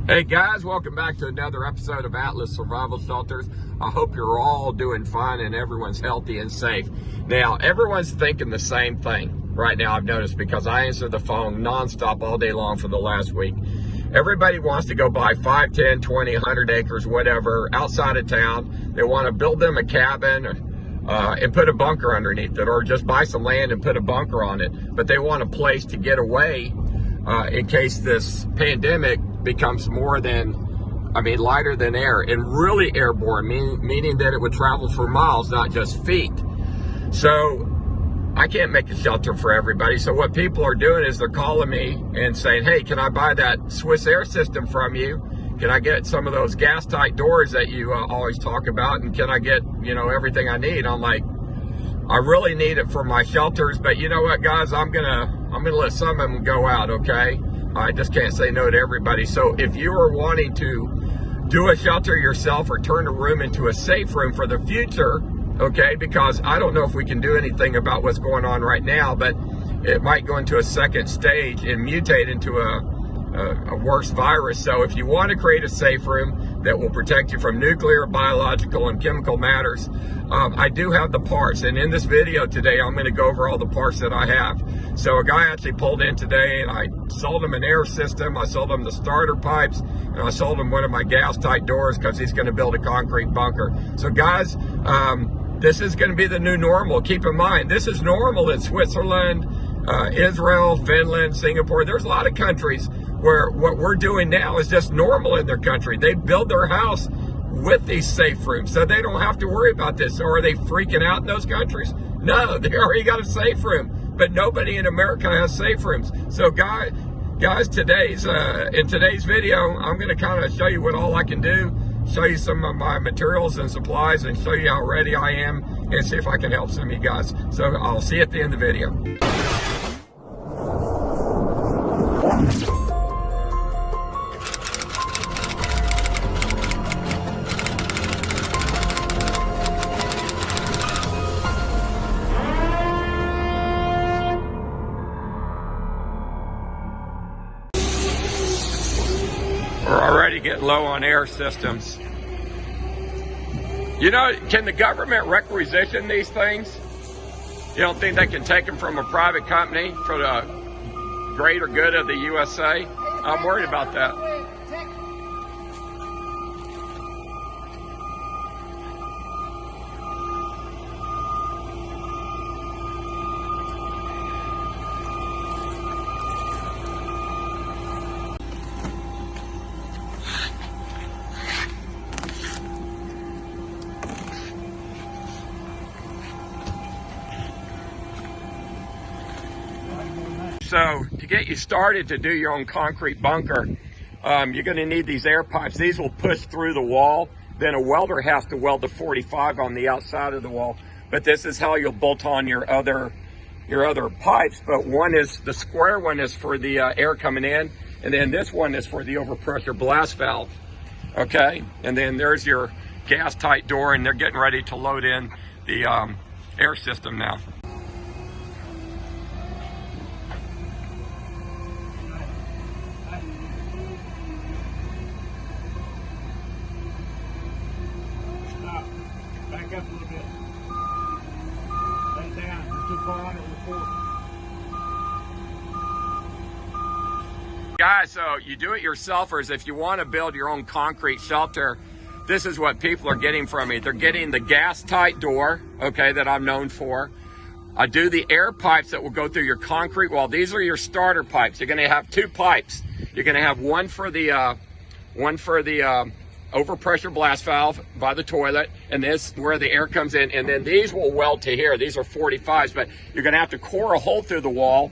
Hey guys, welcome back to another episode of Atlas Survival Shelters. I hope you're all doing fine and everyone's healthy and safe. Now, everyone's thinking the same thing right now, I've noticed, because I answer the phone nonstop all day long for the last week. Everybody wants to go buy 5, 10, 20, 100 acres, whatever, outside of town. They want to build them a cabin and put a bunker underneath it, or just buy some land and put a bunker on it. But they want a place to get away in case this pandemic becomes more than, lighter than air, and really airborne, meaning that it would travel for miles, not just feet. So I can't make a shelter for everybody. So what people are doing is they're calling me and saying, hey, can I buy that Swiss Air System from you? Can I get some of those gas tight doors that you always talk about? And can I get, everything I need? I'm like, I really need it for my shelters, but you know what, guys, I'm gonna let some of them go out, okay? I just can't say no to everybody. So if you are wanting to do a shelter yourself or turn a room into a safe room for the future, okay, because I don't know if we can do anything about what's going on right now, but it might go into a second stage and mutate into a worse virus. So if you want to create a safe room that will protect you from nuclear, biological, and chemical matters, I do have the parts. And in this video today, I'm going to go over all the parts that I have. So a guy actually pulled in today, and I sold him an air system. I sold him the starter pipes, and I sold him one of my gas tight doors because he's going to build a concrete bunker. So guys, this is going to be the new normal. Keep in mind, this is normal in Switzerland, Israel, Finland, Singapore. There's a lot of countries where what we're doing now is just normal in their country. They build their house with these safe rooms, so they don't have to worry about this. So are they freaking out in those countries? No, they already got a safe room, but nobody in America has safe rooms. So guys, in today's video, I'm going to kind of show you what all I can do, show you some of my materials and supplies, and show you how ready I am, and see if I can help some of you guys. So I'll see you at the end of the video. We're already getting low on air systems. Can the government requisition these things? You don't think they can take them from a private company for the greater good of the USA? I'm worried about that. So to get you started to do your own concrete bunker, you're going to need these air pipes. These will push through the wall. Then a welder has to weld the 45 on the outside of the wall. But this is how you'll bolt on your other pipes. But the square one is for the air coming in, and then this one is for the overpressure blast valve. Okay, and then there's your gas tight door, and they're getting ready to load in the air system now. Back up a little bit. Lay down. You're too far on it before. Guys, so you do-it-yourselfers, if you want to build your own concrete shelter, this is what people are getting from me. They're getting the gas tight door, okay, that I'm known for. I do the air pipes that will go through your concrete wall. These are your starter pipes. You're going to have two pipes. You're going to have one for the overpressure blast valve by the toilet, and this where the air comes in, and then these will weld to here. These are 45s, but you're going to have to core a hole through the wall,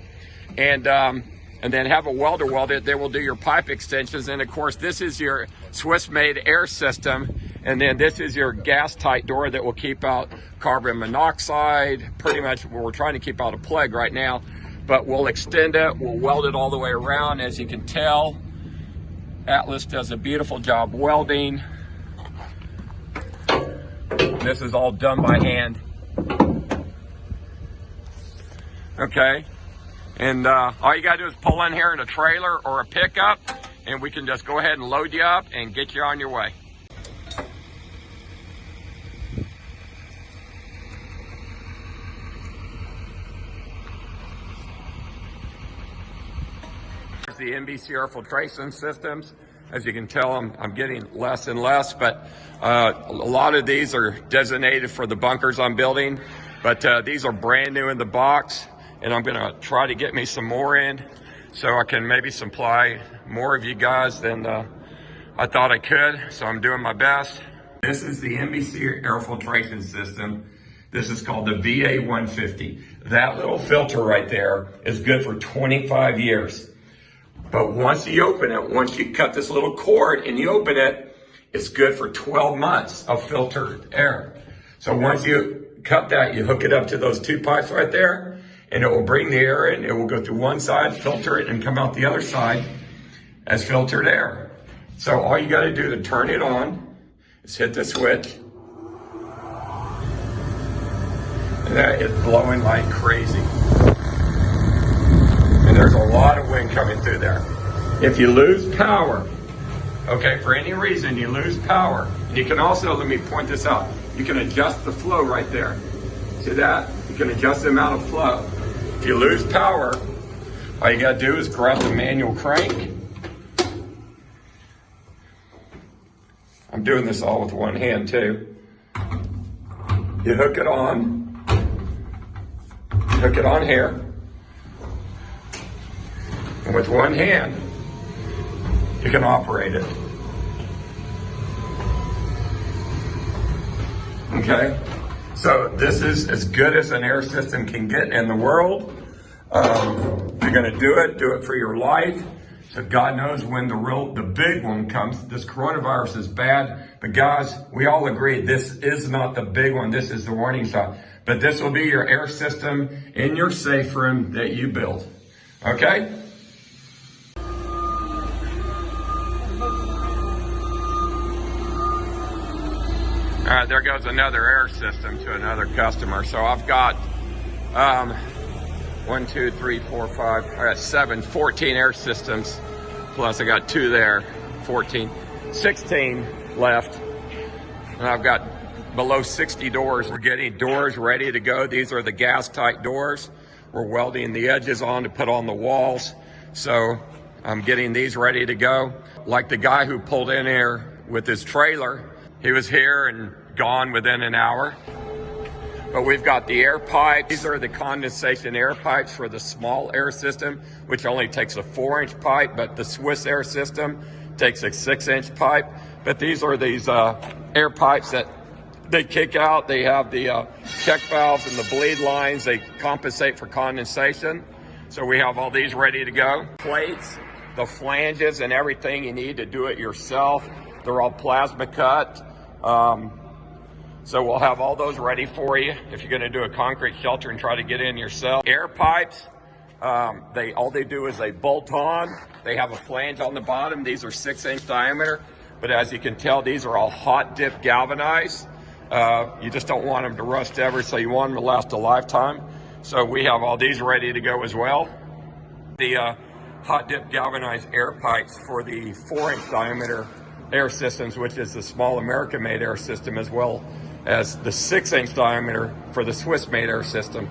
and then have a welder weld it. They will do your pipe extensions, and of course this is your Swiss-made air system, and then this is your gas tight door that will keep out carbon monoxide. Pretty much we're trying to keep out a plague right now, but we'll extend it, we'll weld it all the way around. As you can tell, Atlas does a beautiful job welding. This is all done by hand. Okay, and all you gotta do is pull in here in a trailer or a pickup, and we can just go ahead and load you up and get you on your way. The NBC Air Filtration Systems. As you can tell, I'm getting less and less, but a lot of these are designated for the bunkers I'm building, but these are brand new in the box, and I'm going to try to get me some more in so I can maybe supply more of you guys than I thought I could, so I'm doing my best. This is the NBC Air Filtration System. This is called the VA150. That little filter right there is good for 25 years. But once you open it, once you cut this little cord and you open it, it's good for 12 months of filtered air. So once you cut that, you hook it up to those two pipes right there, and it will bring the air in. It will go through one side, filter it, and come out the other side as filtered air. So all you got to do to turn it on is hit the switch. And that is blowing like crazy. And there's a lot of wind coming through there. If you lose power, okay, for any reason you lose power, and you can also, let me point this out, you can adjust the flow right there. See that? You can adjust the amount of flow. If you lose power, all you gotta do is grab the manual crank. I'm doing this all with one hand too. You hook it on. You hook it on here. And with one hand, you can operate it. Okay? So this is as good as an air system can get in the world. You're gonna do it for your life. So God knows when the big one comes. This coronavirus is bad, but guys, we all agree this is not the big one. This is the warning shot. But this will be your air system in your safe room that you build. Okay? All right, there goes another air system to another customer. So I've got 1, 2, 3, 4, 5, I got 7, 14 air systems. Plus I got 2 there, 14, 16 left. And I've got below 60 doors. We're getting doors ready to go. These are the gas tight doors. We're welding the edges on to put on the walls. So I'm getting these ready to go. Like the guy who pulled in here with his trailer, he was here and gone within an hour. But we've got the air pipes. These are the condensation air pipes for the small air system, which only takes a 4-inch pipe, but the Swiss air system takes a 6-inch pipe. But these are these air pipes that they kick out. They have the check valves and the bleed lines. They compensate for condensation. So we have all these ready to go. Plates, the flanges, and everything you need to do it yourself. They're all plasma cut. So we'll have all those ready for you if you're gonna do a concrete shelter and try to get in yourself. Air pipes, all they do is they bolt on. They have a flange on the bottom. These are 6-inch diameter, but as you can tell, these are all hot dip galvanized. You just don't want them to rust ever, so you want them to last a lifetime. So we have all these ready to go as well. The hot dip galvanized air pipes for the 4-inch diameter air systems, which is the small American-made air system, as well as the 6-inch diameter for the Swiss-made air system.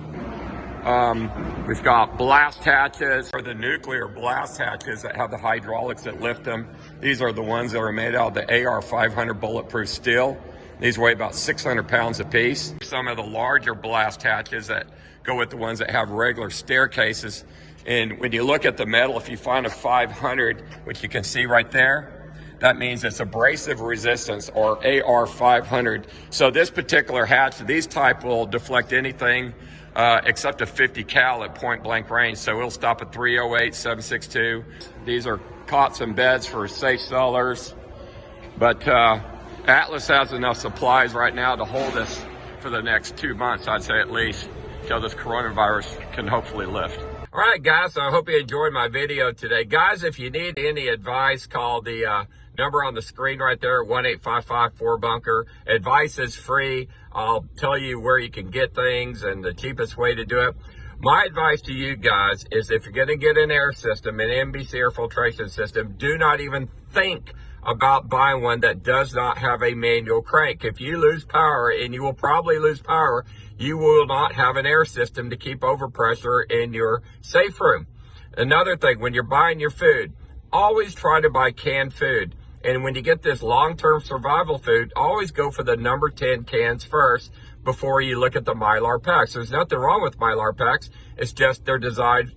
We've got blast hatches for the nuclear blast hatches that have the hydraulics that lift them. These are the ones that are made out of the AR-500 bulletproof steel. These weigh about 600 pounds a piece. Some of the larger blast hatches that go with the ones that have regular staircases. And when you look at the metal, if you find a 500, which you can see right there, that means it's abrasive resistance, or AR-500. So this particular hatch, these type will deflect anything except a 50 cal at point blank range. So it'll stop at 308, 762. These are cots and beds for safe cellars. But Atlas has enough supplies right now to hold us for the next 2 months, I'd say at least, till this coronavirus can hopefully lift. All right, guys, so I hope you enjoyed my video today. Guys, if you need any advice, call the number on the screen right there, 1-855-4-BUNKER. Advice is free. I'll tell you where you can get things and the cheapest way to do it. My advice to you guys is if you're going to get an air system, an NBC air filtration system, do not even think about buying one that does not have a manual crank. If you lose power, and you will probably lose power, you will not have an air system to keep overpressure in your safe room. Another thing, when you're buying your food, always try to buy canned food. And when you get this long-term survival food, always go for the number 10 cans first before you look at the Mylar packs. There's nothing wrong with Mylar packs. It's just they're designed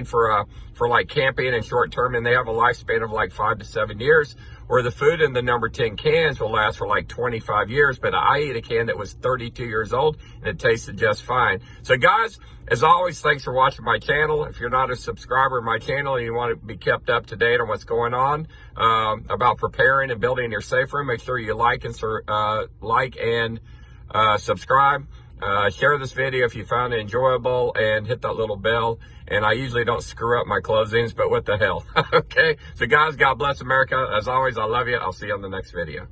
for like camping and short term, and they have a lifespan of like 5 to 7 years, where the food in the number 10 cans will last for like 25 years. But I ate a can that was 32 years old and it tasted just fine. So guys, as always, thanks for watching my channel. If you're not a subscriber to my channel and you want to be kept up to date on what's going on about preparing and building your safe room, make sure you like and subscribe. Share this video if you found it enjoyable, and hit that little bell. And I usually don't screw up my closings, but what the hell. Okay, so guys, God bless America. As always, I love you. I'll see you on the next video.